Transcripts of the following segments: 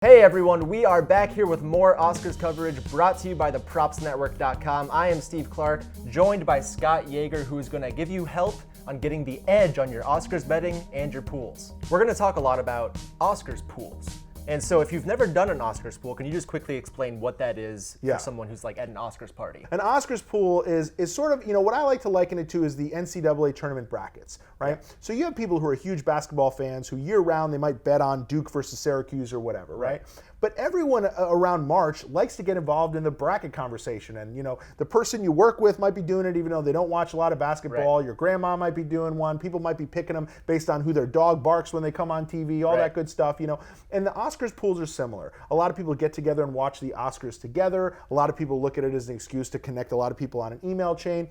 Hey everyone, we are back here with more Oscars coverage brought to you by thepropsnetwork.com. I am Steve Clark, joined by Scott Yager, who is going to give you help on getting the edge on your Oscars betting and your pools. We're going to talk a lot about Oscars pools. And so if you've never done an Oscars pool, can you just quickly explain what that is for someone who's like at an Oscars party? An Oscars pool is sort of, what I like to liken it to is the NCAA tournament brackets, right? Yeah. So you have people who are huge basketball fans who year round they might bet on Duke versus Syracuse or whatever, right? But everyone around March likes to get involved in the bracket conversation. And, the person you work with might be doing it even though they don't watch a lot of basketball. Right. Your grandma might be doing one. People might be picking them based on who their dog barks when they come on TV, all that good stuff, And the Oscars pools are similar. A lot of people get together and watch the Oscars together. A lot of people look at it as an excuse to connect a lot of people on an email chain.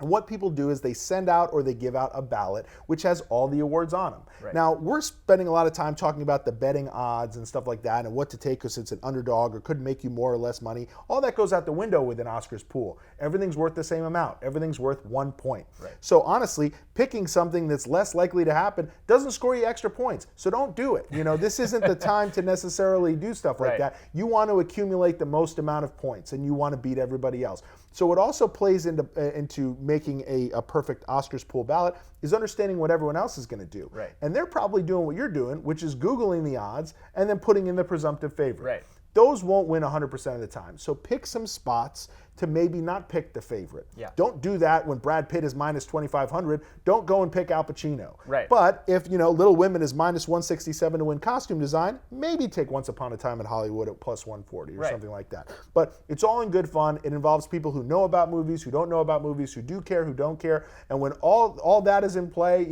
And what people do is they send out or they give out a ballot which has all the awards on them. Right. Now, we're spending a lot of time talking about the betting odds and stuff like that and what to take because it's an underdog or could make you more or less money. All that goes out the window with an Oscars pool. Everything's worth the same amount. Everything's worth 1 point. Right. So honestly, picking something that's less likely to happen doesn't score you extra points. So don't do it. This isn't the time to necessarily do stuff like that. You want to accumulate the most amount of points and you want to beat everybody else. So it also plays into making a perfect Oscars pool ballot is understanding what everyone else is going to do. Right. And they're probably doing what you're doing, which is Googling the odds and then putting in the presumptive favorite. Right. Those won't win 100% of the time. So pick some spots to maybe not pick the favorite. Yeah. Don't do that when Brad Pitt is minus 2,500. Don't go and pick Al Pacino. Right. But if, Little Women is minus 167 to win costume design, maybe take Once Upon a Time in Hollywood at plus 140 or something like that. But it's all in good fun. It involves people who know about movies, who don't know about movies, who do care, who don't care. And when all that is in play,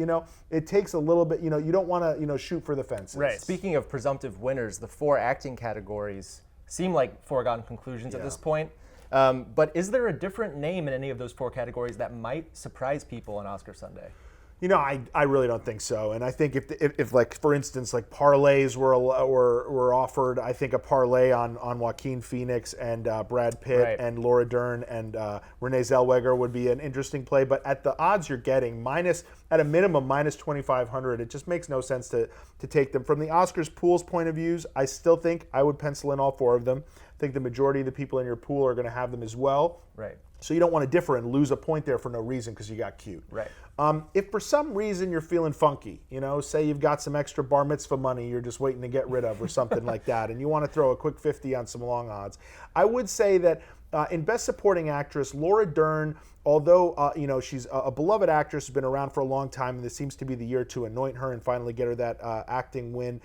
it takes a little bit, you don't want to, shoot for the fences. Right. Speaking of presumptive winners, the 4 acting categories seem like foregone conclusions at this point. But is there a different name in any of those 4 categories that might surprise people on Oscar Sunday? I really don't think so. And I think if like, for instance, like parlays were offered, I think a parlay on Joaquin Phoenix and Brad Pitt and Laura Dern and Renee Zellweger would be an interesting play. But at the odds you're getting, at a minimum, minus 2,500, it just makes no sense to take them. From the Oscars pool's point of views, I still think I would pencil in all 4 of them. I think the majority of the people in your pool are going to have them as well. Right. So you don't want to differ and lose a point there for no reason because you got cute. Right. If for some reason you're feeling funky, say you've got some extra bar mitzvah money you're just waiting to get rid of or something like that, and you want to throw a quick 50 on some long odds, I would say that in Best Supporting Actress, Laura Dern, although she's a beloved actress, has been around for a long time, and this seems to be the year to anoint her and finally get her that acting win,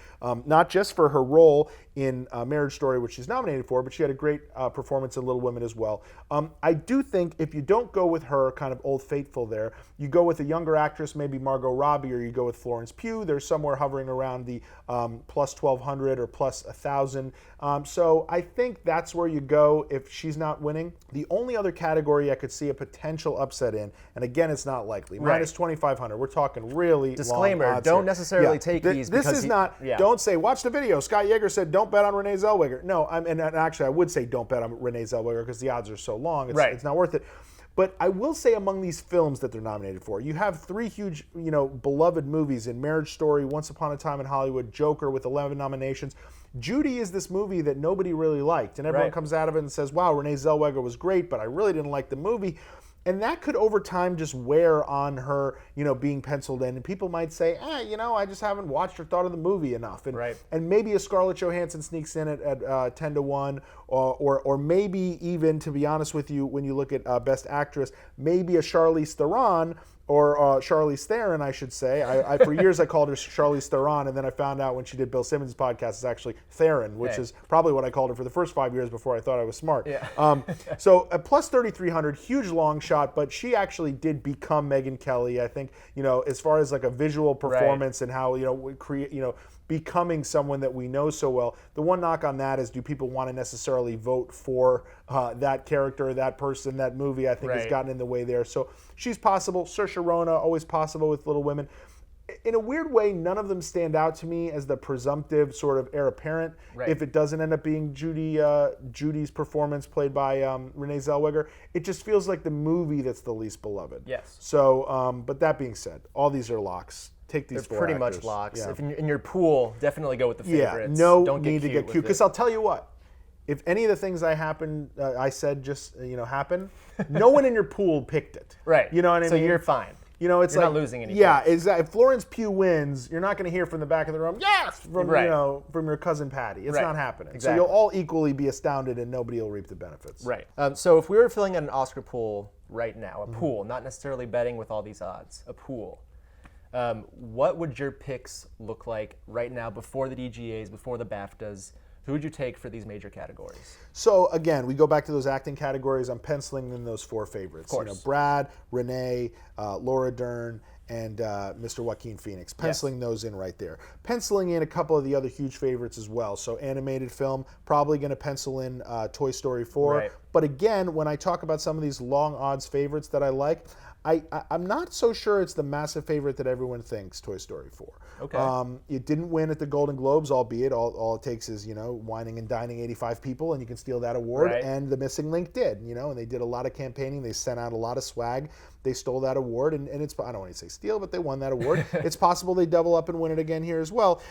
not just for her role in Marriage Story, which she's nominated for, but she had a great performance in Little Women as well. I do think if you don't go with her, kind of old faithful there, you go with a younger actress, maybe Margot Robbie, or you go with Florence Pugh. They're somewhere hovering around the plus 1,200 or plus 1,000. So I think that's where you go if she's not winning. The only other category I could see a potential upset in, and again, it's not likely, minus 2,500. We're talking really disclaimer, long odds don't here. necessarily take these. This is not, don't say, watch the video. Scott Yager said, don't bet on Renee Zellweger. No, and actually, I would say don't bet on Renee Zellweger because the odds are so long. It's not worth it. But I will say among these films that they're nominated for, you have 3 huge, beloved movies in Marriage Story, Once Upon a Time in Hollywood, Joker with 11 nominations. Judy is this movie that nobody really liked, and everyone comes out of it and says, wow, Renee Zellweger was great, but I really didn't like the movie. And that could over time just wear on her, being penciled in. And people might say, I just haven't watched or thought of the movie enough. And maybe a Scarlett Johansson sneaks in at 10 to 1, or maybe even, to be honest with you, when you look at Best Actress, maybe a Charlize Theron, or Charlize Theron, I should say. I for years I called her Charlize Theron, and then I found out when she did Bill Simmons' podcast, it's actually Theron, which is probably what I called her for the first 5 years before I thought I was smart. Yeah. So a plus 3,300, huge long shot, but she actually did become Megyn Kelly. I think, as far as like a visual performance and how, we create, becoming someone that we know so well. The one knock on that is, do people want to necessarily vote for that character, that person, that movie? I think has gotten in the way there. So she's possible. Saoirse Ronan, always possible with Little Women. In a weird way, none of them stand out to me as the presumptive sort of heir apparent. If it doesn't end up being Judy's performance played by Renee Zellweger, it just feels like the movie that's the least beloved. Yes. So, but that being said, all these are locks. take these They're four pretty actors. much locks. Yeah. If in your pool, definitely go with the favorites. No Don't need to get cute. Because I'll tell you what, if any of the things I said just happen, no one in your pool picked it. Right. You know what I mean? So you're fine. It's you're like not losing any. Yeah, points. exactly. If Florence Pugh wins, you're not going to hear from the back of the room, yes, from from your cousin Patty. It's not happening. Exactly. So you'll all equally be astounded, and nobody will reap the benefits. Right. So if we were filling out an Oscar pool right now, a pool, not necessarily betting with all these odds, a pool. What would your picks look like right now before the DGAs, before the BAFTAs? Who would you take for these major categories? So again, we go back to those acting categories. I'm penciling in those four favorites. Of course. Brad, Renee, Laura Dern, and Mr. Joaquin Phoenix. Penciling those in right there. Penciling in a couple of the other huge favorites as well. So animated film, probably going to pencil in Toy Story 4. Right. But again, when I talk about some of these long odds favorites that I like, I'm not so sure it's the massive favorite that everyone thinks, Toy Story 4. Okay. It didn't win at the Golden Globes, albeit all it takes is, whining and dining 85 people and you can steal that award. Right. And The Missing Link did, and they did a lot of campaigning. They sent out a lot of swag. They stole that award, and it's, I don't want to say steal, but they won that award. It's possible they double up and win it again here as well.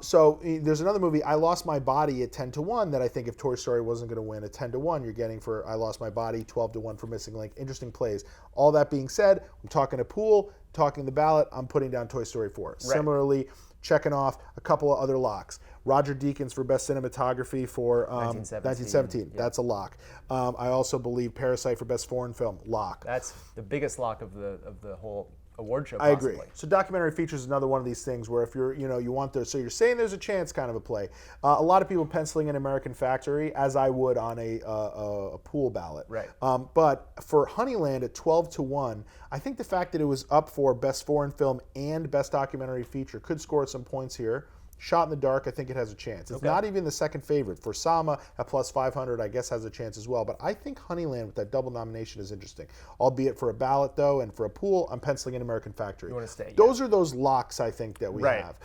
So there's another movie, I Lost My Body at 10-1, that I think if Toy Story wasn't going to win, at 10-1, you're getting for I Lost My Body, 12-1 for Missing Link. Interesting plays. All that being said, I'm talking a pool, talking the ballot, I'm putting down Toy Story 4. Right. Similarly, checking off a couple of other locks. Roger Deakins for Best Cinematography for 1917. Yep. That's a lock. I also believe Parasite for Best Foreign Film, lock. That's the biggest lock of the whole award show. I possibly. agree. So documentary features is another one of these things where if you're, you want to, so you're saying there's a chance kind of a play. A lot of people penciling in American Factory, as I would on a pool ballot. Right. But for Honeyland at 12-1, I think the fact that it was up for Best Foreign Film and Best Documentary Feature could score some points here. Shot in the Dark, I think it has a chance. It's not even the second favorite. For Sama at plus 500, I guess has a chance as well. But I think Honeyland with that double nomination is interesting. Albeit for a ballot, though, and for a pool, I'm penciling in American Factory. You want to stay. Those are those locks, I think, that we have.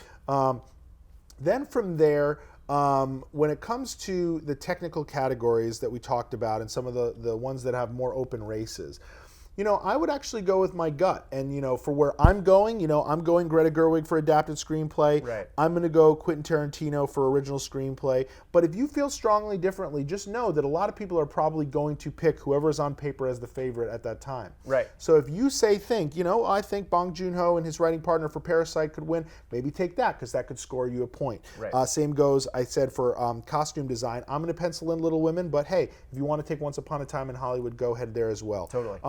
Then from there, when it comes to the technical categories that we talked about and some of the ones that have more open races, I would actually go with my gut. And, for where I'm going, I'm going Greta Gerwig for adapted screenplay. Right. I'm going to go Quentin Tarantino for original screenplay. But if you feel strongly differently, just know that a lot of people are probably going to pick whoever's on paper as the favorite at that time. Right. So if you I think Bong Joon-ho and his writing partner for Parasite could win, maybe take that because that could score you a point. Right. Same goes, I said, for costume design. I'm going to pencil in Little Women, but hey, if you want to take Once Upon a Time in Hollywood, go ahead there as well. Totally.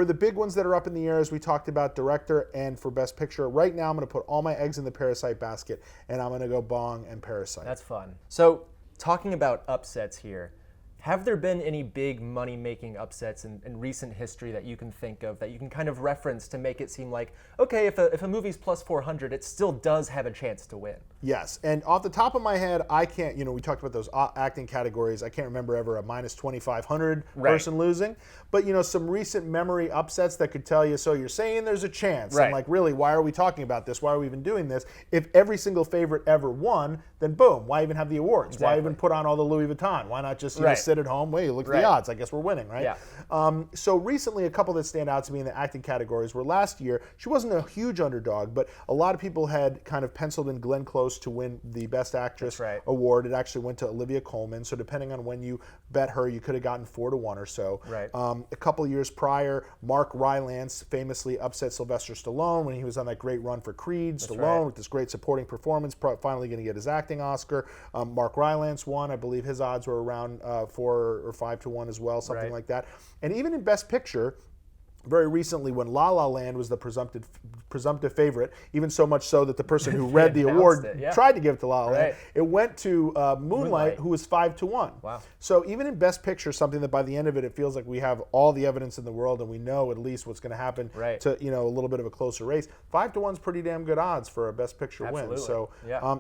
For the big ones that are up in the air, as we talked about, director and for Best Picture, right now I'm going to put all my eggs in the Parasite basket, and I'm going to go Bong and Parasite. That's fun. So, talking about upsets here, have there been any big money-making upsets in recent history that you can think of, that you can kind of reference to make it seem like, okay, if a movie's plus 400, it still does have a chance to win? Yes, and off the top of my head, I can't, we talked about those acting categories. I can't remember ever a minus 2,500 person losing. But, some recent memory upsets that could tell you, so you're saying there's a chance. Right. I'm like, really, why are we talking about this? Why are we even doing this? If every single favorite ever won, then boom, why even have the awards? Exactly. Why even put on all the Louis Vuitton? Why not just sit at home? Wait, look at the odds. I guess we're winning, right? Yeah. So recently, a couple that stand out to me in the acting categories were last year. She wasn't a huge underdog, but a lot of people had kind of penciled in Glenn Close to win the Best Actress award. It actually went to Olivia Colman. So depending on when you bet her, you could have gotten 4-1 or so. Right. A couple years prior, Mark Rylance famously upset Sylvester Stallone when he was on that great run for Creed. Stallone with this great supporting performance, finally going to get his acting Oscar. Mark Rylance won. I believe his odds were around 4 or 5-1 as well, something like that. And even in Best Picture, very recently when La La Land was the presumptive favorite, even so much so that the person who read the award tried to give it to La La Land. It went to Moonlight, who was 5-1. Wow. So even in Best Picture, something that by the end of it feels like we have all the evidence in the world and we know at least what's going to happen to a little bit of a closer race. 5-1 is pretty damn good odds for a Best Picture win. So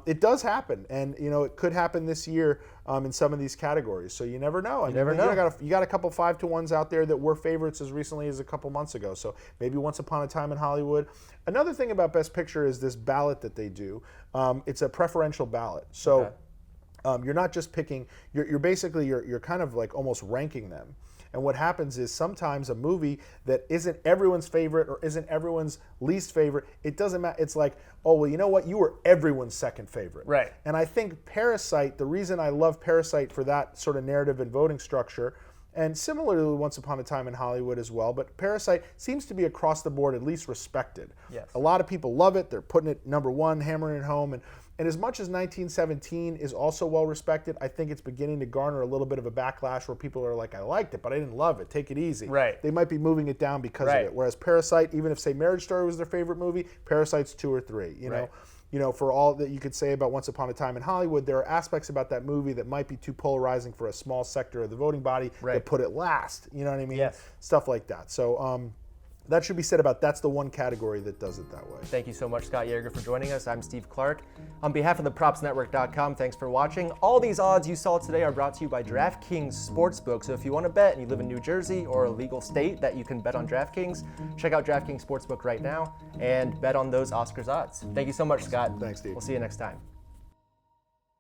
it does happen, and it could happen this year in some of these categories. So you never know. You never know. You got a couple 5-1s out there that were favorites as recently as a couple months ago. So maybe Once Upon a Time in Hollywood. Another thing about Best Picture is this ballot that they do. It's a preferential ballot. So you're not just picking. You're basically you're kind of like almost ranking them. And what happens is sometimes a movie that isn't everyone's favorite or isn't everyone's least favorite, it doesn't matter. It's like, oh, well, you know what? You were everyone's second favorite. Right. And I think Parasite, the reason I love Parasite for that sort of narrative and voting structure, and similarly Once Upon a Time in Hollywood as well, but Parasite seems to be across the board at least respected. Yes. A lot of people love it. They're putting it number one, hammering it home. And as much as 1917 is also well respected, I think it's beginning to garner a little bit of a backlash where people are like, I liked it, but I didn't love it. Take it easy. Right. They might be moving it down because of it. Whereas Parasite, even if, say, Marriage Story was their favorite movie, Parasite's 2 or 3, you know? You know, for all that you could say about Once Upon a Time in Hollywood, there are aspects about that movie that might be too polarizing for a small sector of the voting body that put it last. You know what I mean? Yes. Stuff like that. So that should be said about that's the one category that does it that way. Thank you so much, Scott Yager, for joining us. I'm Steve Clark. On behalf of the PropsNetwork.com, thanks for watching. All these odds you saw today are brought to you by Draftkings Sportsbook. So if you want to bet and you live in New Jersey or a legal state that you can bet on DraftKings, check out DraftKings Sportsbook right now and bet on those Oscars odds. Thank you so much, Scott. Thanks, Steve. We'll see you next time.